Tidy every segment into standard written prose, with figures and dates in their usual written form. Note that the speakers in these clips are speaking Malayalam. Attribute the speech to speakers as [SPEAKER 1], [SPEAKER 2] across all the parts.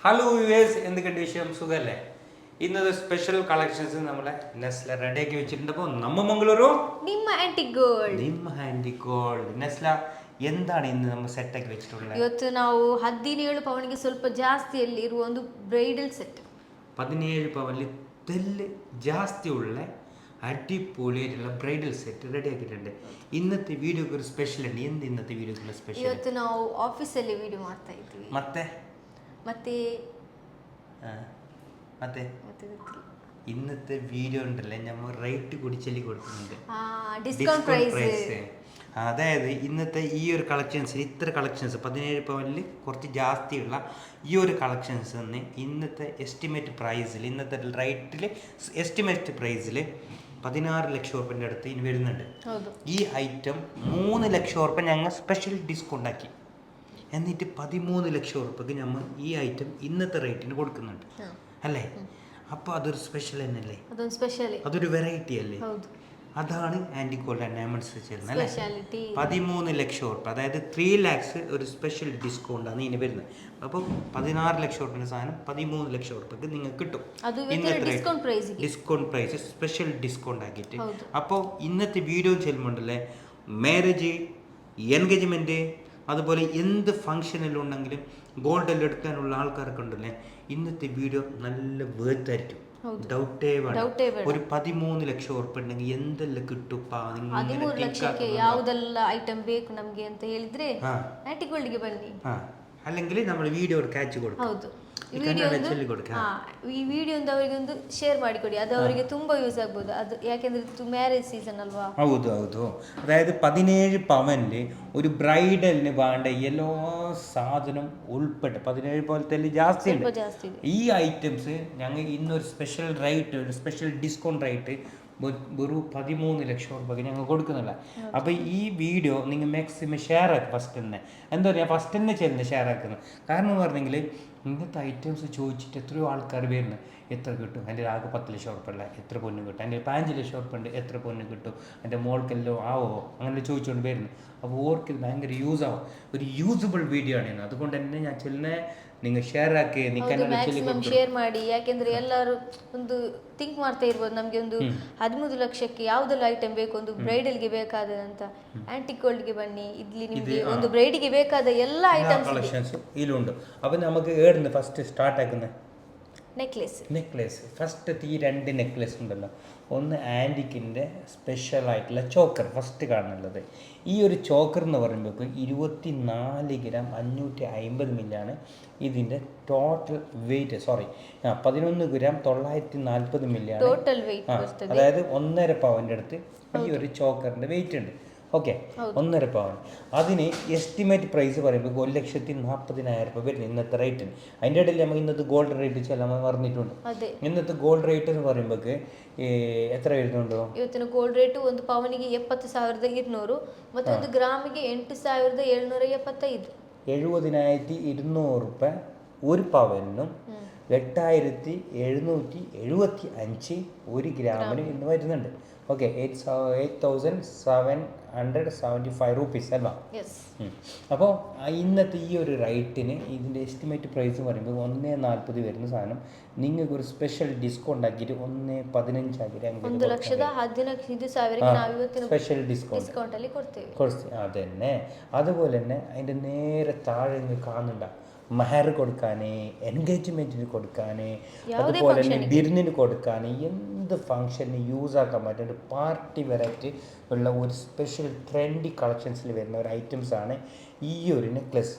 [SPEAKER 1] ഹലോ വ്യൂവേഴ്സ്, എന്തൊക്കെയുണ്ട് വിഷയം? സുഖമല്ലേ? ഇന്നത്തെ സ്പെഷ്യൽ കളക്ഷൻസ് നമ്മളെ നെസ്ല റെഡിയാക്കി വെച്ചിട്ടുണ്ട്. അപ്പോൾ ನಮ್ಮ ಮಂಗಳೂರು ನಿಮ್ಮ ಹ್ಯಾಂಡಿ ಗೋಲ್ಡ್ നെസ്ല എന്താണ് ഇന്ന് നമ്മൾ സെറ്റാക്കി വെച്ചിട്ടുള്ളത്?
[SPEAKER 2] ಇವತ್ತು ನಾವು 17 ಪವನ್ಗೆ ಸ್ವಲ್ಪ ಜಾಸ್ತಿಯಲ್ಲಿ ಇರುವ ಒಂದು ಬ್ರೈಡಲ್ ಸೆಟ್.
[SPEAKER 1] 17 പവനിൽ തെല്ല് ജാസ്തിയുള്ള അടിപൊളിയായിട്ടുള്ള ബ്രൈഡൽ സെറ്റ് റെഡി ആക്കിയിട്ടുണ്ട്. ഇന്നത്തെ വീഡിയോക്ക് ഒരു സ്പെഷ്യൽ ഉണ്ട്. എന്ത് ഇന്നത്തെ വീഡിയോക്കുള്ള സ്പെഷ്യൽ?
[SPEAKER 2] ಇವತ್ತು ನಾವು ಆಫೀಸಲ್ಲಿ ವಿಡಿಯೋ ಮಾಡ್ತಾ ಇದ್ದೀವಿ.
[SPEAKER 1] ಮತ್ತೆ ഇന്നത്തെ വീഡിയോ ഉണ്ടല്ലേ, നമ്മൾ റേറ്റ് കൂടി ചൊല്ലി കൊടുക്കുന്നുണ്ട്.
[SPEAKER 2] Discount price.
[SPEAKER 1] അതായത് ഇന്നത്തെ ഈ ഒരു കളക്ഷൻസിൽ ഇത്ര കളക്ഷൻസ് 17 പവനിൽ കുറച്ച് ജാസ്തിയുള്ള ഈ ഒരു കളക്ഷൻസ് തന്നെ ഇന്നത്തെ എസ്റ്റിമേറ്റ് പ്രൈസിൽ, ഇന്നത്തെ റേറ്റിൽ എസ്റ്റിമേറ്റ് പ്രൈസിൽ 16 ലക്ഷം ഉറുപ്പിൻ്റെ അടുത്ത് ഇനി വരുന്നുണ്ട്. ഈ ഐറ്റം 3 ലക്ഷം ഉറുപ്പ് ഞങ്ങൾ സ്പെഷ്യൽ ഡിസ്കൗണ്ട് ആക്കി. എന്നിട്ട് 13 ലക്ഷം ഉറുപ്പക്ക് നമ്മൾ ഈ ഐറ്റം ഇന്നത്തെ റേറ്റിന് കൊടുക്കുന്നുണ്ട് അല്ലേ? അപ്പോൾ അതൊരു സ്പെഷ്യൽ തന്നെയല്ലേ, അതൊരു വെറൈറ്റി അല്ലേ? അതാണ് ആൻറ്റി ഗോൾഡ് ആൻഡ് ഡയമണ്ട്സ് ചെയ്യുന്നത് അല്ലേ? 13 ലക്ഷം ഉറുപ്പ്, അതായത് 3 lakhs ഒരു സ്പെഷ്യൽ ഡിസ്കൗണ്ടാണ് ഇനി വരുന്നത്. അപ്പോൾ 16 ലക്ഷം ഉറുപ്പിൻ്റെ സാധനം 13 ലക്ഷം ഉറുപ്പക്ക് നിങ്ങൾക്ക് കിട്ടും. ഇന്നത്തെ ഡിസ്കൗണ്ട് പ്രൈസ് സ്പെഷ്യൽ ഡിസ്കൗണ്ട് ആക്കിയിട്ട്. അപ്പോൾ ഇന്നത്തെ വീഡിയോ ചെല്ലുമ്പോണ്ടല്ലേ, മാരേജ്, എൻഗേജ്മെൻറ്റ്, അതുപോലെ എന്ത് ഫംഗ്ഷനിലുണ്ടെങ്കിലും ഗോൾഡെല്ലാം എടുക്കാനുള്ള ആൾക്കാരൊക്കെ ഉണ്ടല്ലേ, ഇന്നത്തെ വീഡിയോ നല്ല വേർത്തായിരിക്കും. ഡൗട്ടേ വേണം. ഒരു 13 ലക്ഷം ഉറപ്പുണ്ടെങ്കിൽ എന്തെല്ലാം കിട്ടും?
[SPEAKER 2] 13 ಲಕ್ಷಕ್ಕೆ ಯಾವುದೆಲ್ಲ ಐಟಂ ಬೇಕು ನಮಗೆ ಅಂತ ಹೇಳಿದ್ರೆ ಆಂಟಿ ಗೋಲ್ಡ್ಗೆ ಬನ್ನಿ.
[SPEAKER 1] അല്ലെങ്കിൽ നമ്മൾ വീഡിയോ ಕ್ಯಾಚ್ കൊടുക്കും.
[SPEAKER 2] ಹೌದು, ಈ ವಿಡಿಯೋ ಅವರಿಗೆ ಒಂದು ಶೇರ್ ಮಾಡಿಕೊಡಿ, ಅದು ಅವರಿಗೆ ತುಂಬಾ ಯೂಸ್ ಆಗ್ಬೋದು. ಅದು ಯಾಕೆಂದ್ರೆ ಇದು ಮ್ಯಾರೇಜ್ ಸೀಸನ್ ಅಲ್ವಾ?
[SPEAKER 1] ಹೌದು. അതായത് 17 പവനില് ഒരു ബ്രൈഡലിന് വേണ്ട എല്ലാ സാധനം ഉൾപ്പെട്ട് 17 പോലത്തെ ജാസ്തി ഉണ്ട്. ഈ ഐറ്റംസ് ഞങ്ങൾ ഇന്നൊരു സ്പെഷ്യൽ റേറ്റ്, ഒരു സ്പെഷ്യൽ ഡിസ്കൗണ്ട് റേറ്റ് വെറും 13 ലക്ഷം രൂപയ്ക്ക് ഞങ്ങൾ കൊടുക്കുന്നില്ല. അപ്പോൾ ഈ വീഡിയോ നിങ്ങൾ മാക്സിമം ഷെയർ ആക്കുക. എന്താ പറയുക, ഫസ്റ്റ് തന്നെ ചെല്ലുന്നത് ഷെയർ ആക്കുന്നത്. കാരണം എന്ന് പറഞ്ഞെങ്കിൽ ഇങ്ങനത്തെ ഐറ്റംസ് ചോദിച്ചിട്ട് എത്രയോ ആൾക്കാർ വരുന്നത്, എത്ര കിട്ടും? എൻ്റെ ആകെ 10 ലക്ഷം ഉറപ്പല്ല, എത്ര പൊന്ന് കിട്ടും? എൻ്റെ 15 ലക്ഷം ഉറപ്പുണ്ട്, എത്ര പൊന്ന് കിട്ടും? എൻ്റെ മോൾക്കെല്ലോ ആവോ? അങ്ങനെ ചോദിച്ചുകൊണ്ട് വരുന്നു. അപ്പോൾ ഓർക്ക് ഭയങ്കര യൂസ് ആവും. ഒരു യൂസബിൾ വീഡിയോ ആണ്. അതുകൊണ്ട് തന്നെ ഞാൻ ചെല്ലുന്ന നിങ്ങൾ ഷೇರ್ ಹಾಕಿ,
[SPEAKER 2] ಶೇರ್ ಮಾಡಿ. ಯಾಕೆಂದ್ರೆ ಎಲ್ಲರೂ ಒಂದು ಥಿಂಕ್ ಮಾಡ್ತಾ ಇರ್ಬೋದು, ನಮಗೆ ಒಂದು 13 ಲಕ್ಷಕ್ಕೆ ಯಾವುದೆಲ್ಲ ಐಟಮ್ ಬೇಕು, ಒಂದು ಬ್ರೈಡಲ್ಗೆ ಬೇಕಾದಂತ ಆಂಟಿ ಗೋಲ್ಡ್ಗೆ ಬನ್ನಿ. ಇಲ್ಲಿ ನಿಮಗೆ ಒಂದು ಬ್ರೈಡಿಗೆ ಬೇಕಾದ ಎಲ್ಲ ಐಟಮ್ಸ್
[SPEAKER 1] ഇതിലുണ്ട്. അപ്പോൾ നമുക്ക് ഏടുന്ന് ഫസ്റ്റ് സ്റ്റാർട്ട് ആക്കുന്നത് നെക്ലേസ്. ഫസ്റ്റ് ഈ 2 നെക്ലേസ് ഉണ്ടല്ലോ, ഒന്ന് ആൻറ്റിക്കിൻ്റെ സ്പെഷ്യലായിട്ടുള്ള ചോക്കർ ഫസ്റ്റ് കാണുന്നുള്ളത്. ഈ ഒരു ചോക്കർ എന്ന് പറയുമ്പോൾ 24 ഗ്രാം 550 മില്ലാണ് ഇതിൻ്റെ ടോട്ടൽ വെയിറ്റ്. 11 ഗ്രാം 940 മില്ലാണ്
[SPEAKER 2] ടോട്ടൽ വെയിറ്റ്.
[SPEAKER 1] അതായത് 1.5 പവൻ്റെ അടുത്ത് ഈ ഒരു ചോക്കറിൻ്റെ വെയിറ്റ് ഉണ്ട്. ഓക്കെ, 1.5 പവൻ. അതിന് എസ്റ്റിമേറ്റ് പ്രൈസ് പറയുമ്പോൾ 1,40,000 രൂപ വരുന്നത് ഇന്നത്തെ റേറ്റിന്. അതിൻ്റെ ഇടയിൽ നമുക്ക് ഇന്നത്തെ ഗോൾഡ് റേറ്റ് ചില പറഞ്ഞിട്ടുണ്ട്. ഇന്നത്തെ ഗോൾഡ് റേറ്റ് എന്ന് പറയുമ്പോൾ എത്ര വരുന്നുണ്ടോ?
[SPEAKER 2] ಇವತ್ತಿನ ಗೋಲ್ಡ್ ರೇಟ್ ಒಂದು ಪವನಿಗೆ 70,200 ಮತ್ತು ಒಂದು ಗ್ರಾಮಿಗೆ 8,775.
[SPEAKER 1] 70,200 രൂപ ഒരു പവനും 8,775 ഒരു ഗ്രാമിന് ഇന്ന് വരുന്നുണ്ട്. ഓക്കെ, 8,775 റുപ്പീസ് അല്ല? അപ്പോൾ ഇന്നത്തെ ഈ ഒരു റേറ്റിന് ഇതിൻ്റെ എസ്റ്റിമേറ്റ് പ്രൈസ് പറയുമ്പോൾ 1,40 വരുന്ന സാധനം നിങ്ങൾക്ക് ഒരു സ്പെഷ്യൽ ഡിസ്കൗണ്ട് ആക്കിയിട്ട് 1,15 ആക്കിയിട്ട് സ്പെഷ്യൽ ഡിസ്കൗണ്ട് അതന്നെ. അതുപോലെ തന്നെ അതിൻ്റെ നേരെ താഴെ കാണുന്നുണ്ട മെഹർ കൊടുക്കാൻ, എൻഗേജ്മെൻറ്റിന് കൊടുക്കാൻ, അതുപോലെ തന്നെ ബിരുന്നിന് കൊടുക്കാൻ, എന്ത് ഫംഗ്ഷന് യൂസ് ആക്കാൻ പറ്റുന്ന പാർട്ടി വെറൈറ്റി ഉള്ള ഒരു സ്പെഷ്യൽ ട്രെൻഡി കളക്ഷൻസിൽ വരുന്ന ഒരു ഐറ്റംസാണ് ഈ ഒരു നെക്ലസ്.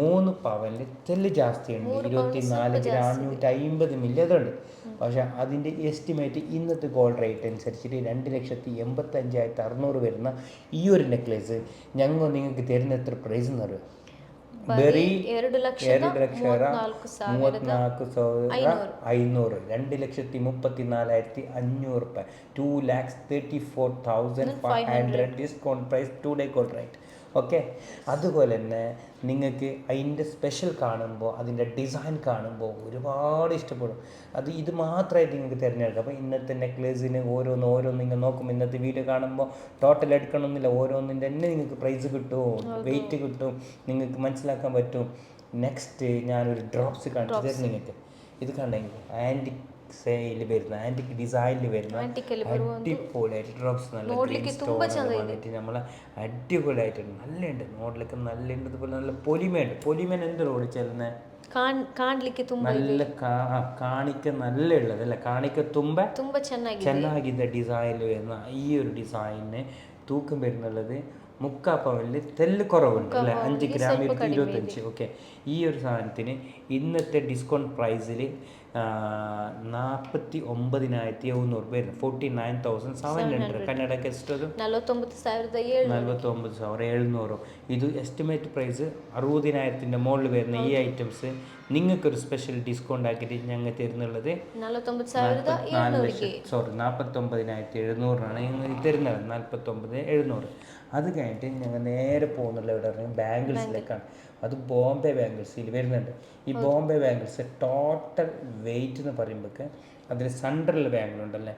[SPEAKER 1] 3 പവനിൽ തെല്ല് ജാസ്തിയുണ്ട്. 24 ഗ്രാം 550 മില്ലി അതുണ്ട്. പക്ഷേ അതിൻ്റെ എസ്റ്റിമേറ്റ് ഇന്നത്തെ ഗോൾഡ് റേറ്റ് അനുസരിച്ചിട്ട് 2,85,600 വരുന്ന ഈ ഒരു നെക്ലേസ് ഞങ്ങൾ നിങ്ങൾക്ക് തരുന്ന എത്ര പ്രൈസ് എന്ന് പറയുക? ബെറി 2,34,500, 2,34,500 രൂപ, 2,34,500 discount price, 2 day gold rate. Okay, അതുപോലെ തന്നെ നിങ്ങൾക്ക് അതിൻ്റെ സ്പെഷ്യൽ കാണുമ്പോൾ, അതിൻ്റെ ഡിസൈൻ കാണുമ്പോൾ ഒരുപാട് ഇഷ്ടപ്പെടും. ഇത് മാത്രമായിട്ട് നിങ്ങൾക്ക് തിരഞ്ഞെടുക്കാം. അപ്പോൾ ഇന്നത്തെ നെക്ലേസിന് ഓരോന്ന് നിങ്ങൾ നോക്കും. ഇന്നത്തെ വീഡിയോ കാണുമ്പോൾ ടോട്ടൽ എടുക്കണമെന്നില്ല, ഓരോന്നിൻ്റെ തന്നെ നിങ്ങൾക്ക് പ്രൈസ് കിട്ടും, വെയിറ്റ് കിട്ടും, നിങ്ങൾക്ക് മനസ്സിലാക്കാൻ പറ്റും. നെക്സ്റ്റ് ഞാനൊരു ഡ്രോപ്സ് കാണിച്ചു തരും നിങ്ങൾക്ക്. ഇത് കണ്ടെങ്കിൽ ആൻറ്റിക് സെയിൽ വരുന്ന ആൻറ്റിക് ഡിസൈനിൽ വരുന്ന അടിപൊളിയായിട്ട് ഡ്രോപ്സ് നല്ല വന്നിട്ട് നമ്മളെ അടിപൊളിയായിട്ടുണ്ട്. നല്ലുണ്ട് നോട്ടിലൊക്കെ നല്ലുണ്ട്. ഇതുപോലെ നല്ല പൊലിമേൻ എന്ത് റോഡ് ചെല്ലുന്നത് നല്ല കാണിക്ക നല്ല ഉള്ളത് അല്ല കാണിക്ക തുമ്പ ಚೆನ್ನಾಗಿದೆ ഡിസൈനിൽ വരുന്ന ഈ ഒരു ഡിസൈനിന് തൂക്കം വരുന്നുള്ളത് 3/4 പവനിൽ തെല്ല് കുറവുണ്ട് അല്ലേ, 5 ഗ്രാം 25. ഓക്കെ, ഈ ഒരു സാധനത്തിന് ഇന്നത്തെ ഡിസ്കൗണ്ട് പ്രൈസിൽ 49,700 വരുന്നു. 49,700 കന്നഡಕ್ಕೆ ಎಷ್ಟದು 49,700. ഇത് എസ്റ്റിമേറ്റ് പ്രൈസ് 60,000 മുകളിൽ വരുന്ന ഈ ഐറ്റംസ് നിങ്ങൾക്കൊരു സ്പെഷ്യൽ ഡിസ്കൗണ്ട് ആക്കിയിട്ട് ഞങ്ങൾ തരുന്നുള്ളത് 49,700 ഞങ്ങൾ തരുന്നത്. 49,700. അത് കഴിഞ്ഞിട്ട് ഞങ്ങൾ നേരെ പോകുന്നുള്ള ഇവിടെ ബാംഗിൾസിലേക്കാണ്. അത് ബോംബെ ബാംഗിൾസിൽ വരുന്നുണ്ട്. ഈ ബോംബെ ബാംഗിൾസ് ടോട്ടൽ വെയിറ്റ് എന്ന് പറയുമ്പോൾ അതിൽ സെൻട്രൽ ബാങ്കിളുണ്ടല്ലേ,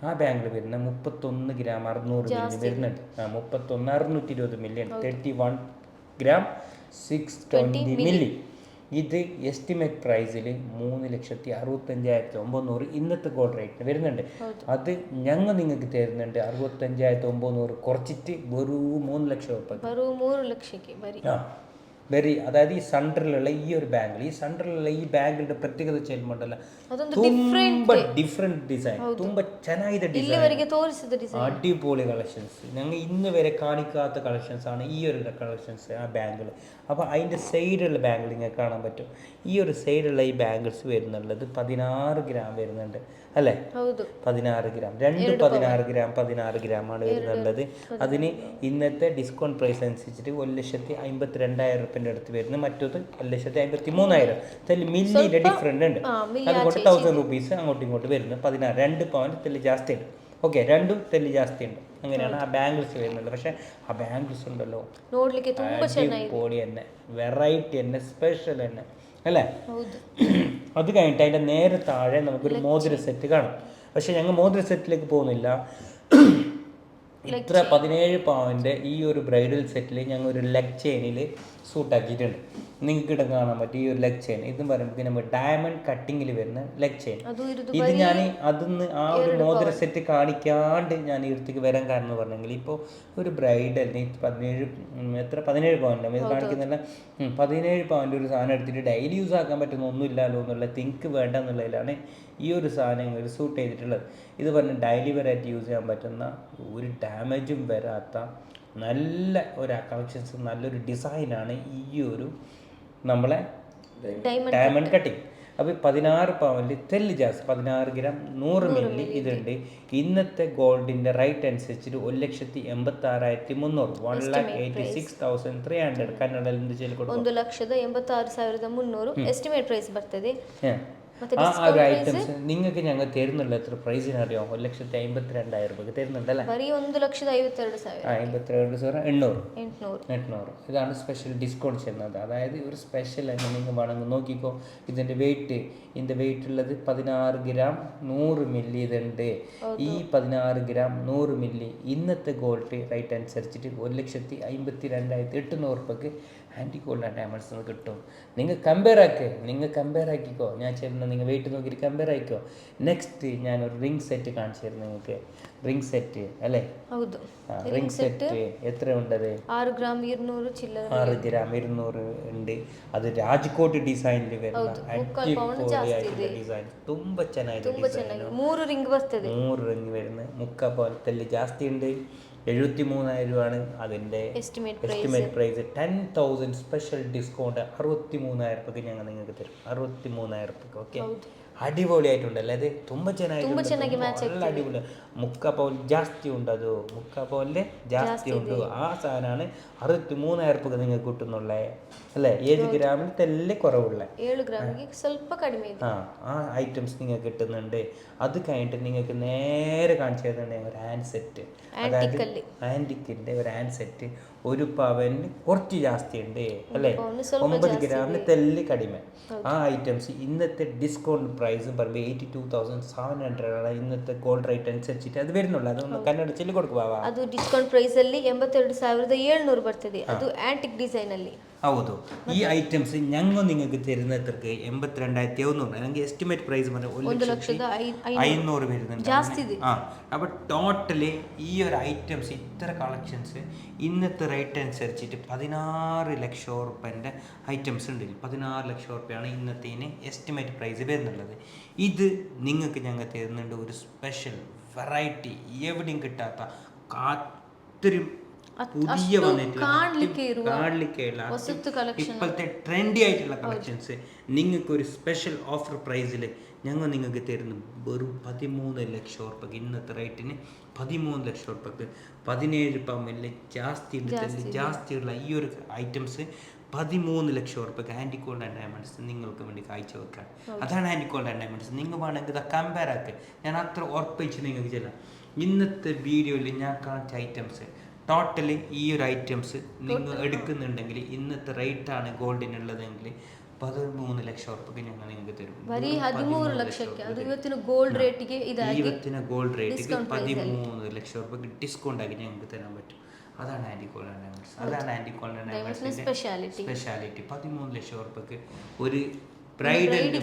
[SPEAKER 1] ആ ബാങ്കിൽ വരുന്ന 31 ഗ്രാം 600 മില്ലി വരുന്നുണ്ട്. 620 മില്യൺ 31 ഗ്രാം 620 മില്ലി. ഇത് എസ്റ്റിമേറ്റ് പ്രൈസിൽ 3,65,900 ഇന്നത്തെ ഗോൾഡ് റേറ്റിന് വരുന്നുണ്ട്. അത് ഞങ്ങൾ നിങ്ങൾക്ക് തരുന്നുണ്ട് 65,900 കുറച്ചിട്ട് വെറും 3 ലക്ഷം രൂപ. വെരി അതായത് ഈ സെൻട്രലിലുള്ള ഈ ഒരു ബാങ്കിൽ, ഈ സെൻട്രലിലുള്ള ഈ ബാങ്കിന്റെ പ്രത്യേകത ചെല്ലുമ്പോണ്ടല്ല ತುಂಬ ഡിഫറെന്റ് ഡിസൈൻ, ತುಂಬ ಚೆನ್ನಾಗಿದೆ ഡിസൈൻ, അടിപൊളി കളക്ഷൻസ്. ഞങ്ങൾ ഇന്ന് വരെ കാണിക്കാത്ത കളക്ഷൻസ് ആണ് ഈ ഒരു കളക്ഷൻസ് ആ ബാങ്കിൾ. അപ്പോൾ അതിൻ്റെ സൈഡിലുള്ള ബാങ്കിൾ നിങ്ങൾക്ക് കാണാൻ പറ്റും. ഈ ഒരു സൈഡിലുള്ള ഈ ബാങ്കിൾസ് വരുന്നുള്ളത് 16 ഗ്രാം വരുന്നുണ്ട് അല്ലേ, 16 ഗ്രാം 16 ഗ്രാമാണ് വരുന്നുള്ളത്. അതിന് ഇന്നത്തെ ഡിസ്കൗണ്ട് പ്രൈസ് അനുസരിച്ചിട്ട് 1,52,000 റുപ്യൻ്റെ അടുത്ത് വരുന്നത്, മറ്റത് 1,53,000. മില്ലിയുടെ ഡിഫറൻറ്റ് ഉണ്ട്. അതുകൊണ്ട് 1,000 റുപ്പീസ് അങ്ങോട്ടും ഇങ്ങോട്ട് വരുന്നത് 16, 2 പോയിന്റ് തെല്ല് ജാസ്തി ഉണ്ട്. ഓക്കെ, രണ്ടും തെല്ല് ജാസ്തി ഉണ്ട്. അങ്ങനെയാണ് ആ ബാംഗിൾസ് വരുന്നത്. പക്ഷെ ആ ബാംഗിൾസ് ഉണ്ടല്ലോ അടിപൊളി തന്നെ, വെറൈറ്റി തന്നെ, സ്പെഷ്യൽ തന്നെ അല്ലേ. അത് കഴിഞ്ഞിട്ട് അതിൻ്റെ നേരെ താഴെ നമുക്കൊരു മോതിര സെറ്റ് കാണും. പക്ഷെ ഞങ്ങൾ മോതിര സെറ്റിലേക്ക് പോകുന്നില്ല. ഇത്ര 17 പവൻ്റെ ഈ ഒരു ബ്രൈഡൽ സെറ്റിൽ ഞങ്ങൾ ഒരു ലെഗ് ചെയിനിൽ സൂട്ടാക്കിയിട്ടുണ്ട്. നിങ്ങൾക്ക് ഇവിടെ കാണാൻ പറ്റും ഈ ഒരു ലെഗ് ചെയിൻ. ഇതെന്ന് പറയുമ്പോൾ നമ്മൾ ഡയമണ്ട് കട്ടിങ്ങിൽ വരുന്ന ലെഗ് ചെയിൻ. ഇത് ഞാൻ അതിന്ന് ആ ഒരു മോതിര സെറ്റ് കാണിക്കാണ്ട് ഞാൻ ഇടത്തേക്ക് വരാൻ കാരണം എന്ന് പറഞ്ഞെങ്കിൽ, ഇപ്പോൾ ഒരു ബ്രൈഡലിന് 17 പവൻ്റെ ഇത് കാണിക്കുന്നില്ല. 17 പവൻ്റെ ഒരു സാധനം എടുത്തിട്ട് ഡെയിലി യൂസ് ആക്കാൻ പറ്റുന്ന ഒന്നുമില്ലല്ലോ എന്നുള്ള തിങ്ക് വേണ്ട എന്നുള്ളതിലാണ് ഈ ഒരു സാധനം സൂട്ട് ചെയ്തിട്ടുള്ളത്. ഇത് പറഞ്ഞ് ഡെയിലി വെറൈറ്റി യൂസ് ചെയ്യാൻ പറ്റുന്ന, ഒരു ഡാമേജും വരാത്ത നല്ല ഒരു കളക്ഷൻസ്, നല്ലൊരു ഡിസൈനാണ് ഈ ഒരു നമ്മളെ ഡയമണ്ട് കട്ടിങ്. അപ്പോൾ 16 പവനിൽ തെല്ല് ജാസ്തി 16 ഗ്രാം 100 മില്ലി ഇതുണ്ട്. ഇന്നത്തെ ഗോൾഡിൻ്റെ റേറ്റ് അനുസരിച്ചിട്ട് 1,86,300 1,86,300 കന്നഡയിൽ കൊടുക്കും.
[SPEAKER 2] 1,86,300 എസ്റ്റിമേറ്റ് പ്രൈസ് ബರ್ತದೆ.
[SPEAKER 1] ആ ഒരു ഐറ്റംസ് നിങ്ങൾക്ക് ഞങ്ങൾ തരുന്നില്ല. എത്ര പ്രൈസിന് അറിയാം? 1,52,000 രൂപയ്ക്ക് തരുന്നുണ്ടല്ലേ. 1,52,800. ഇതാണ് സ്പെഷ്യൽ ഡിസ്കൗണ്ട് ചെയ്യുന്നത്. അതായത് ഒരു സ്പെഷ്യൽ തന്നെ നിങ്ങൾ വേണമെങ്കിൽ നോക്കിക്കോ. ഇതിൻ്റെ വെയിറ്റ് ഉള്ളത് 16 ഗ്രാം 100 മില്ലി ഇതുണ്ട്. ഈ 16 ഗ്രാം 100 മില്ലി ഇന്നത്തെ ഗോൾഡ് റേറ്റ് അനുസരിച്ചിട്ട് 1,52,800 രൂപയ്ക്ക് ആൻറ്റി ഗോൾഡ് ഡയമണ്ട്സ് കിട്ടും. നിങ്ങൾ കമ്പയർ ആക്കിക്കോ. ഞാൻ ചെയ്യുന്ന നിങ്ങൾ വെയിറ്റ് നോക്കിയിട്ട് കമ്പയർ ആക്കിക്കോ. നെക്സ്റ്റ് ഞാനൊരു റിംഗ് സെറ്റ് കാണിച്ചു തരും നിങ്ങൾക്ക്. റിംഗ് സെറ്റ് അല്ലേ? റിംഗ് സെറ്റ് എത്ര ഉണ്ടത്?
[SPEAKER 2] 6 ഗ്രാം 200
[SPEAKER 1] ഉണ്ട്. അത് രാജ്കോട്ട് ഡിസൈനിൽ വരുന്ന അടിപൊളിയായിട്ടുള്ള ഡിസൈൻ, ತುಂಬ ಚೆನ್ನಾಗಿದೆ.
[SPEAKER 2] 3 റിംഗ്
[SPEAKER 1] വരുന്ന 3/4 പവൻ തെല്ല് ജാസ്തി ഉണ്ട്. 73,000 രൂപയാണ് അതിൻ്റെ എസ്റ്റിമേറ്റ് പ്രൈസ്. 10,000 സ്പെഷ്യൽ ഡിസ്കൗണ്ട് 63,000 രൂപയ്ക്ക് ഞങ്ങൾ നിങ്ങൾക്ക് തരും. 63,000 രൂപയ്ക്ക്. ഓക്കെ, ಅಡಿಪೊಳಿಯಾയിട്ടുണ്ടല്ലേ ಅದು ತುಂಬ ಚೆನ್ನಾಗಿ ಮ್ಯಾಚ್ ಆಗ್ತಿದೆ ಅಡಿಪೊಳಿ ಮುಕ್ಕ ಪೌಲ್ ಜಾಸ್ತಿ ಉಂಟು ಅದು ಮುಕ್ಕ ಪೌಲ್ಲೆ ಜಾಸ್ತಿ ಉಂಟು ആ സാധനമാണ് 63,000 രൂപയ്ക്ക് നിങ്ങൾക്ക് കിട്ടുന്നുള്ളേ അല്ലേ 7 ഗ്രാമിൽ തെല്ലെ കുറവുള്ള
[SPEAKER 2] 7 ഗ്രാമിന് ಸ್ವಲ್ಪ ಕಡಿಮೆ ಇದೆ
[SPEAKER 1] ആ ഐറ്റംസ് നിങ്ങൾക്ക് കിട്ടുന്നുണ്ട് അത് കഴിഞ്ഞിട്ട് നിങ്ങൾക്ക് നേരെ കാണിച്ചു തരുന്നുണ്ട് ഒരു ഹാൻഡ് സെറ്റ് അതായത് ആൻറ്റിക്കിൻ്റെ ഒരു ഹാൻഡ് സെറ്റ് ഒരു പവന് കുറച്ച് ജാസ്തി ഉണ്ട് അല്ലേ 9 ഗ്രാമിന് തെല്ല് കടിമೆ ആ ഐറ്റംസ് ഇന്നത്തെ ഡിസ്കൗണ്ട് പ്രൈസ് പറയുമ്പോൾ 82,700 ആണ് ഇന്നത്തെ ഗോൾഡ് റേറ്റ് അനുസരിച്ചിട്ട് അത് വരുന്നുള്ളൂ അതൊന്ന് കನ್ನಡ ചെല്ലി കൊടുക്കുക
[SPEAKER 2] ಅದು ಡಿಸ್ಕೌಂಟ್ ಪ್ರೈಸ್ ಅಲ್ಲಿ 82,700 ಬರ್ತದೆ ಅದು ಆಂಟಿಕ್ ಡಿಸೈನ್ ಅಲ್ಲಿ
[SPEAKER 1] ಹೌದು. ಈ ಐಟಮ್ಸ್ ഞങ്ങൾ നിങ്ങൾക്ക് തരുന്നത്രക്ക് 82,100 ഞങ്ങൾക്ക് എസ്റ്റിമേറ്റ് പ്രൈസ് പറഞ്ഞാൽ 1,500,000 വരുന്നുണ്ട്. അപ്പോൾ ടോട്ടലി ഈ ഒരു ഐറ്റംസ് ഇത്ര കളക്ഷൻസ് ഇന്നത്തെ റേറ്റ് അനുസരിച്ചിട്ട് 16 ലക്ഷം റുപ്യൻ്റെ ഐറ്റംസ് ഉണ്ട്. 16 ലക്ഷം റുപ്യാണ് ഇന്നത്തേന് എസ്റ്റിമേറ്റ് പ്രൈസ് വരുന്നുള്ളത്. ഇത് നിങ്ങൾക്ക് ഞങ്ങൾ തരുന്നുണ്ട് ഒരു സ്പെഷ്യൽ വെറൈറ്റി, എവിടെയും കിട്ടാത്ത അത്രയും പുതിയ ഇപ്പോഴത്തെ ട്രെൻഡി ആയിട്ടുള്ള കളക്ഷൻസ് നിങ്ങൾക്ക് ഒരു സ്പെഷ്യൽ ഓഫർ പ്രൈസിൽ ഞങ്ങൾ നിങ്ങൾക്ക് തരുന്നു വെറും 13 ലക്ഷം റുപ്യക്ക്. ഇന്നത്തെ റേറ്റിന് 13 ലക്ഷം റുപ്യക്ക് 17 പവനിൽ ജാസ്തിയുള്ള ഈ ഒരു ഐറ്റംസ് 13 ലക്ഷം റുപ്യക്ക് ആൻറ്റി ഗോൾഡ് ആൻഡ് ഡയമണ്ട്സ് നിങ്ങൾക്ക് വേണ്ടി കാഴ്ച വെക്കാൻ. അതാണ് ആൻറ്റി ഗോൾഡ് ആൻഡ് ഡയമണ്ട്സ്. നിങ്ങൾ വേണമെങ്കിൽ ഇത് കമ്പയർ ആക്കുക. ഞാൻ അത്ര ഉറപ്പിച്ച് നിങ്ങൾക്ക് ചെല്ലാം. ഇന്നത്തെ വീഡിയോയിൽ ഞാൻ കാണിച്ച ഐറ്റംസ് ടോട്ടലി ഈ ഒരു ഐറ്റംസ് നിങ്ങൾ എടുക്കുന്നുണ്ടെങ്കിൽ ഇന്നത്തെ റേറ്റാണ് ഗോൾഡിനുള്ളതെങ്കിൽ 13 ലക്ഷം റുപ്യക്ക് ഞങ്ങൾ നിങ്ങൾക്ക് തരും.
[SPEAKER 2] ಇವತ್ತಿನ ಗೋಲ್ಡ್ ರೇಟಿಗೆ
[SPEAKER 1] 13 ലക്ഷം റുപ്യക്ക് ഡിസ്കൗണ്ട് ആക്കി ഞങ്ങൾക്ക് തരാൻ പറ്റും. അതാണ് ആൻറ്റി ഗോൾഡ് ആൻഡ് ഡയമണ്ട്സ്. അതാണ് ആൻറ്റി ഗോൾഡ് ആൻഡ് ഡയമണ്ട്സിന്റെ സ്പെഷ്യാലിറ്റി. 13 ലക്ഷം റുപ്യക്ക് ഒരു ಬ್ರೈಡಲ್ಗೆ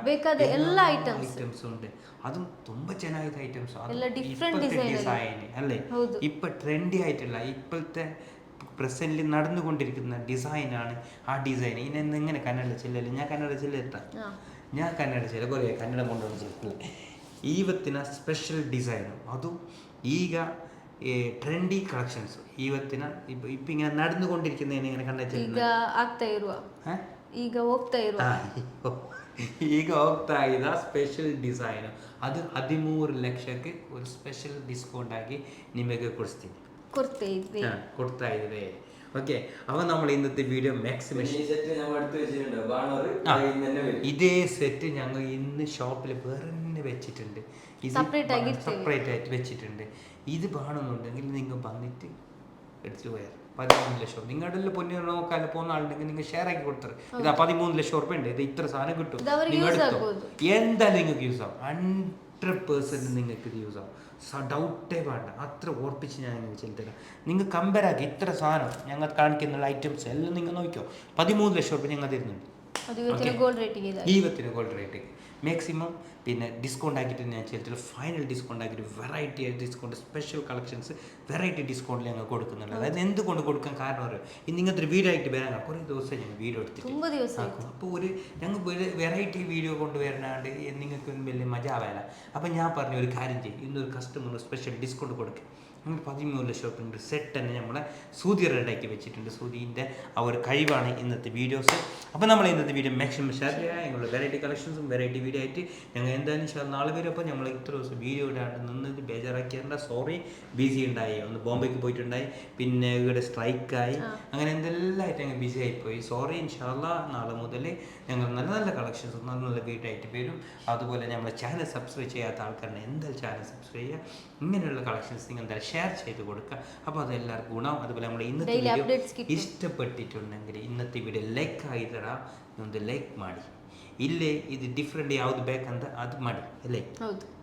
[SPEAKER 2] ಬೇಕಾದ ಎಲ್ಲ
[SPEAKER 1] ಐಟಮ್ಸ್ ಉಂಟು. ಅದು ತುಂಬಾ ಚೆನ್ನಾಗಿದೆ ಐಟಮ್ಸ್. ഡിസൈൻ അല്ലേ ഇപ്പൊ ട്രെൻഡി ആയിട്ടുള്ള ഇപ്പോഴത്തെ പ്രസന്റിൽ നടന്നുകൊണ്ടിരിക്കുന്ന ഡിസൈനാണ്. ആ ഡിസൈൻ ഇനി എങ്ങനെ കന്നഡ ചെല്ലല്ല. ഞാൻ ಕನ್ನಡ ಚೆಲ್ಲ കുറേ ಕನ್ನಡ കൊണ്ടുവന്ന് ചെല്ലില്ല. ಇವತ್ತಿನ ಸ್ಪೆಷಲ್ ಡಿಸೈನು ಅದು ಈಗ ಟ್ರೆಂಡಿ ಕಲೆಕ್ಷನ್ಸ್ ಇವತ್ತಿನ ಇಪ್ಪ ಇങ്ങനെ നടന്നുകൊണ്ടിരിക്കുന്നതിനെ ഇങ്ങനെ കണ്ടു
[SPEAKER 2] ಈಗ ಹೋಗ್ತಾ
[SPEAKER 1] ಇದ್ದ ಸ್ಪೆಷಲ್ ಡಿಸೈನ್ ಅದು 13 ಲಕ್ಷಕ್ಕೆ ಒಂದು ಸ್ಪೆಷಲ್ ಡಿಸ್ಕೌಂಟ್ ಆಗಿ ನಿಮಗೆ ಕೊಡ್ತಾ ಇದ್ದೇವೆ. ഓക്കെ, അപ്പോൾ നമ്മൾ ഇന്നത്തെ വീഡിയോ മാക്സിമം ഇതേ സെറ്റ് ഞങ്ങൾ ഇന്ന് ഷോപ്പിൽ വേറെ വെച്ചിട്ടുണ്ട്. ഇത് സെപ്പറേറ്റ് ആയിട്ട് വെച്ചിട്ടുണ്ട്. ഇത് വേണമെന്നുണ്ടെങ്കിൽ നിങ്ങൾ വന്നിട്ട് എടുത്തു പോയാൽ 13 ലക്ഷം നിങ്ങളുടെ പൊന്നു നോക്കാൻ പോകുന്ന ആളുണ്ടെങ്കിൽ നിങ്ങൾ ഷെയർ ആക്കി കൊടുത്തത്. ഇതാ 13 ലക്ഷം റുപ്യ ഉണ്ട്, ഇത് ഇത്ര സാധനം കിട്ടും, നിങ്ങൾ എടുത്തോ. എന്തായാലും നിങ്ങൾക്ക് യൂസ് ആവും. 100% നിങ്ങൾക്ക് ഇത് യൂസ് ആവും. ഡൗട്ടേ വേണ്ട. അത്ര ഓർപ്പിച്ച് ഞാൻ നിങ്ങൾക്ക് ചെലുത്തരാം. നിങ്ങൾ കമ്പയർ ആക്കി ഇത്ര സാധനം ഞങ്ങൾ കാണിക്കുന്ന ഐറ്റംസ് എല്ലാം നിങ്ങൾ നോക്കിയോ. 13 ലക്ഷം റുപ്യ ഞങ്ങൾ തരുന്നുണ്ട്. ಇವತ್ತಿನ ಗೋಲ್ಡ್ ರೇಟಿಗೆ ಮ್ಯಾಕ್ಸಿಮಮ್ പിന്നെ ഡിസ്കൗണ്ട് ആക്കിയിട്ട് ഞാൻ ചെയ്തിട്ടുള്ള ഫൈനൽ ഡിസ്കൗണ്ട് ആക്കിയിട്ട് variety discount special collections variety ഡിസ്കൗണ്ടിൽ ഞങ്ങൾ കൊടുക്കുന്നുണ്ട്. അതായത് എന്തുകൊണ്ട് കൊടുക്കാൻ കാരണം അറിയാം. ഇനി ഇങ്ങനത്തെ ഒരു വീഡിയോ ആയിട്ട് വരാൻ കുറേ ദിവസം ഞങ്ങൾ വീഡിയോ എടുത്തിട്ട് അപ്പോൾ ഞങ്ങൾ വെറൈറ്റി വീഡിയോ കൊണ്ടുവരാണ്ട് നിങ്ങൾക്ക് വലിയ മജ ആവാല. അപ്പം ഞാൻ പറഞ്ഞ ഒരു കാര്യം ചെയ്യും, ഇന്നൊരു കസ്റ്റമറിന് സ്പെഷ്യൽ ഡിസ്കൗണ്ട് കൊടുക്കുക. നമ്മൾ 13 ലക്ഷം റുപ്യൻ്റെ സെറ്റ് തന്നെ നമ്മളെ സൂതി റെഡിയാക്കി വെച്ചിട്ടുണ്ട്. സൂതിൻ്റെ ആ ഒരു കഴിവാണ് ഇന്നത്തെ വീഡിയോസ്. അപ്പോൾ നമ്മൾ ഇന്നത്തെ വീഡിയോ മാക്സിമം ഷെയർ ചെയ്യുക. ഞങ്ങളുടെ വെറൈറ്റി കളക്ഷൻസും വെറൈറ്റി വീഡിയോ ആയിട്ട് ഞങ്ങൾ എന്തായാലും നാളെ വരും. അപ്പോൾ നമ്മൾ ഇത്ര ദിവസം വീഡിയോ ഇടാണ്ട് നിന്നത് ബേജാറാക്കിയാണ്ട. സോറി, ബിസി ഉണ്ടായി. ഒന്ന് ബോംബെക്ക് പോയിട്ടുണ്ടായി, പിന്നെ ഇവിടെ സ്ട്രൈക്കായി, അങ്ങനെ എന്തെല്ലാം ആയിട്ട് ഞങ്ങൾ ബിസി ആയിപ്പോയി. സോറി. ഇൻഷാല്ലാ നാളെ മുതൽ ഞങ്ങൾ നല്ല നല്ല കളക്ഷൻസ് നല്ല നല്ല വീഡിയോ ആയിട്ട് വരും. അതുപോലെ നമ്മളെ ചാനൽ സബ്സ്ക്രൈബ് ചെയ്യാത്ത ആൾക്കാരുടെ എന്തായാലും ചാനൽ സബ്സ്ക്രൈബ് ചെയ്യുക. ഇങ്ങനെയുള്ള കളക്ഷൻസ് നിങ്ങൾ എന്തായാലും ഷെയർ ചെയ്ത് കൊടുക്കുക. അപ്പോൾ അതെല്ലാവർക്കും ഗുണം. അതുപോലെ നമ്മുടെ ഇന്നത്തെ വീഡിയോ ಇಷ್ಟಪಟ್ಟಿಟ್ಟುಂಡೆಂದರೆ ಇನ್ನത്തെ ವಿಡಿಯೋ ಲೈಕ್ ಆಗಿದಾರ ಒಂದು ಲೈಕ್ ಮಾಡಿ. ಇಲ್ಲೇ ಇದು ಡಿಫ್ರೆಂಟ್ ಯಾವ್ದು ಬೇಕಂತ ಅದು ಮಾಡಿ ಅಲ್ಲೇ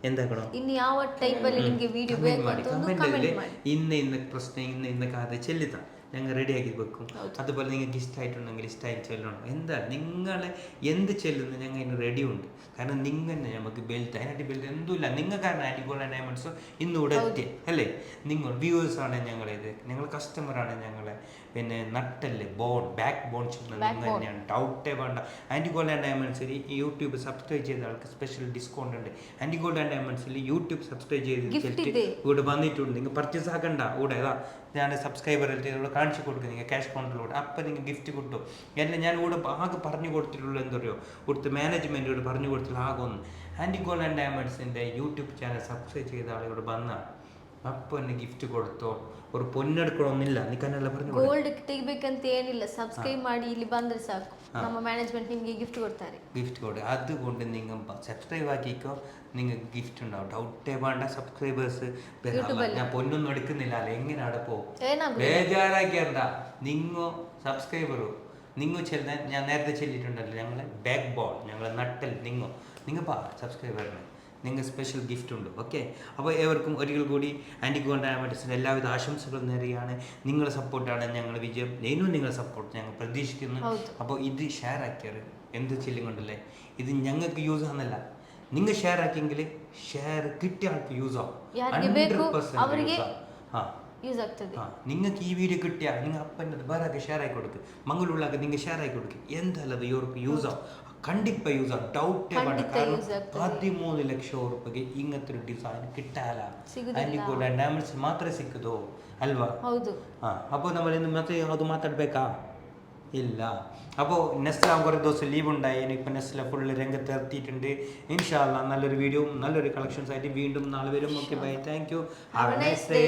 [SPEAKER 1] ಎಂತ ಕಣ
[SPEAKER 2] ಇನ್ನು ಯಾವ ಟೈಪಲ್ಲಿ ನಿಮಗೆ ವಿಡಿಯೋ ಬೇಕು ಅಂತ ಒಂದು ಕಮೆಂಟ್ ಮಾಡಿ.
[SPEAKER 1] ഇന്ന പ്രശ്നം ഇന്ന കഥ ചെല്ലുക ഞങ്ങൾ റെഡിയാക്കി വെക്കും. അതുപോലെ നിങ്ങൾക്ക് ഇഷ്ടമായിട്ടുണ്ടെങ്കിൽ ഇഷ്ടമായി ചെല്ലണം. എന്താ നിങ്ങളെ എന്ത് ചെല്ലുന്ന ഞങ്ങൾ ഇന്ന് റെഡിയുണ്ട്. കാരണം നിങ്ങൾ തന്നെ നമുക്ക് ബെൽറ്റ് അതിനായിട്ട് ബെൽറ്റ് എന്തുമില്ല. നിങ്ങൾ കാരണം ആൻറ്റി ഗോൾഡ് ആൻഡ് ഡയമണ്ട്സ് ഇന്നിവിടെ എത്തി അല്ലേ. നിങ്ങൾ വ്യൂവേഴ്സാണ് ഞങ്ങളിത്, ഞങ്ങൾ കസ്റ്റമറാണ് ഞങ്ങളെ. പിന്നെ നട്ടല്ലേ ബാക്ക് ബോൺ ചെയ്യുന്നത് നിങ്ങൾ തന്നെയാണ്, ഡൗട്ടേ വേണ്ട. ആൻറ്റി ഗോൾഡ് ആൻഡ് ഡയമണ്ട്സിൽ യൂട്യൂബ് സബ്സ്ക്രൈബ് ചെയ്ത ആൾക്ക് സ്പെഷ്യൽ ഡിസ്കൗണ്ട് ഉണ്ട്. ആൻറ്റി ഗോൾഡ് ആൻഡ് ഡയമണ്ട്സിൽ യൂട്യൂബ് സബ്സ്ക്രൈബ് ചെയ്തിട്ട് ഇവിടെ വന്നിട്ടുണ്ട്. നിങ്ങൾ പർച്ചേസ് ആക്കണ്ട. ഇവിടെ ഏതാ ഞാൻ സബ്സ്ക്രൈബറിൽ ഇവിടെ കാണിച്ചു കൊടുക്കുക. നിങ്ങൾ ക്യാഷ് കൗണ്ടറിലൂടെ അപ്പം നിങ്ങൾ ഗിഫ്റ്റ് കിട്ടും. എല്ലാം ഞാൻ ഇവിടെ ആകെ പറഞ്ഞു കൊടുത്തിട്ടുള്ളൂ. എന്താ പറയുക, ഇവിടുത്തെ മാനേജ്മെൻറ്റോട് പറഞ്ഞു കൊടുത്തിട്ടുള്ള ആകെ ഒന്ന് ആൻറ്റി ഗോൾഡ് ആൻഡ് ഡയമണ്ട്സിൻ്റെ യൂട്യൂബ് ചാനൽ സബ്സ്ക്രൈബ് ചെയ്ത ആളുകളോട് വന്നാൽ അപ്പോൾ എന്നെ ഗിഫ്റ്റ് കൊടുത്തോ. ഒരു പൊന്നെടുക്കണമെന്നില്ല, നിൽക്കാനല്ല പറഞ്ഞു.
[SPEAKER 2] ಗೋಲ್ಡ್ ತೆಗಿಬೇಕಂತ ಏನಿಲ್ಲ, ಸಬ್ಸ್ಕ್ರೈಬ್ ಮಾಡಿ ಇಲ್ಲಿ ಬಂದ್ರೆ ಸಾಕು, ನಮ್ಮ ಮ್ಯಾನೇಜ್ಮೆಂಟ್ ನಿಮಗೆ ಗಿಫ್ಟ್ ಕೊಡ್ತಾರೆ.
[SPEAKER 1] ഗിഫ്റ്റ് കൊടുക്കും. അതുകൊണ്ട് നിങ്ങൾ സബ്സ്ക്രൈബ് ആക്കിക്കോ, നിങ്ങൾക്ക് ഗിഫ്റ്റ് ഉണ്ടാവും. ഡൗട്ടേ വേണ്ട. സബ്സ്ക്രൈബേഴ്സ് ഞാൻ പൊന്നൊന്നും എടുക്കുന്നില്ല അല്ലേ, എങ്ങനെ അവിടെ പോകും ബേജാറാക്കിയണ്ട. നിങ്ങൾ സബ്സ്ക്രൈബറോ നിങ്ങൾ ചെല്ലുന്ന ഞാൻ നേരത്തെ ചെല്ലിട്ടുണ്ടല്ലോ, ഞങ്ങളെ ബാക്ക് ബോൾ, ഞങ്ങളെ നട്ടൽ നിങ്ങൾ പാ സബ്സ്ക്രൈബറിന് നിങ്ങൾക്ക് സ്പെഷ്യൽ ഗിഫ്റ്റ് ഉണ്ട്. ഓക്കെ, അപ്പോൾ ഏവർക്കും ഒരിക്കൽ കൂടി ആൻറ്റിഗോൺ ഡയമണ്ട്സിൻ്റെ എല്ലാവിധ ആശംസകളും നേരെയാണ്. നിങ്ങളുടെ സപ്പോർട്ടാണ് ഞങ്ങളുടെ വിജയം. ഇനിയും നിങ്ങളുടെ സപ്പോർട്ട് ഞങ്ങൾ പ്രതീക്ഷിക്കുന്നു. അപ്പോൾ ഇത് ഷെയർ ആക്കിയത് എന്ത് ചെല്ലും കൊണ്ടല്ലേ, ഇത് ഞങ്ങൾക്ക് യൂസ് ആണെന്നല്ല, നിങ്ങൾ ഷെയർ ആക്കിയെങ്കിൽ ഷെയർ കിട്ടിയ ആൾക്ക് യൂസ് ആവും. 100%
[SPEAKER 2] ಯೂಸ್ ಆಗ್ತದೆ.
[SPEAKER 1] നിങ്ങൾക്ക് ഈ വീഡിയോ കിട്ടിയാൽ നിങ്ങൾ അപ്പൻ്റെ ಬೇರೆ ഷെയർ ആക്കി കൊടുക്കുക, ಮಂಗಳೂರಿನಾಗ നിങ്ങൾ ഷെയർ ಆಗಿ കൊടുക്കുക, ಎಂತಲ್ಲದು ಇವ್ರಿಗೆ ಯೂಸ್ ಆവും, ಖಂಡಿತ ಯೂಸ್ ಆവും, ಡೌಟೇ ಬೇಡ. കാരണം 13 ಲಕ್ಷ ರೂಪಾಯಿಗೆ ಇಂಗತ್ರ ಡಿಸೈನ್ ಕಿಟ್ಟಲ್ಲ, ಆ್ಯಂಟಿಗೋನ್ ಡೈಮಂಡ್ಸ್ ಮಾತ್ರ ಸಿಕ್ಕದು ಅಲ್ವಾ?
[SPEAKER 2] ಹೌದು.
[SPEAKER 1] അപ്പോൾ നമ്മൾ ഇന്ന് ಮತ್ತೆ ಅದು ಮಾತಾಡಬೇಕಾ? ഇല്ല. അപ്പോൾ നെസ്ല കുറേ ദിവസം ലീവ് ഉണ്ടായി, ഇനിയിപ്പോൾ നെസ്ല ഫുള്ള് രംഗത്ത് എത്തിയിട്ടുണ്ട്. ഇൻഷാ അല്ലാ നല്ലൊരു വീഡിയോ നല്ലൊരു കളക്ഷൻസ് ആയിട്ട് വീണ്ടും നാളെ വരും. Okay, bye, thank you, have a nice day.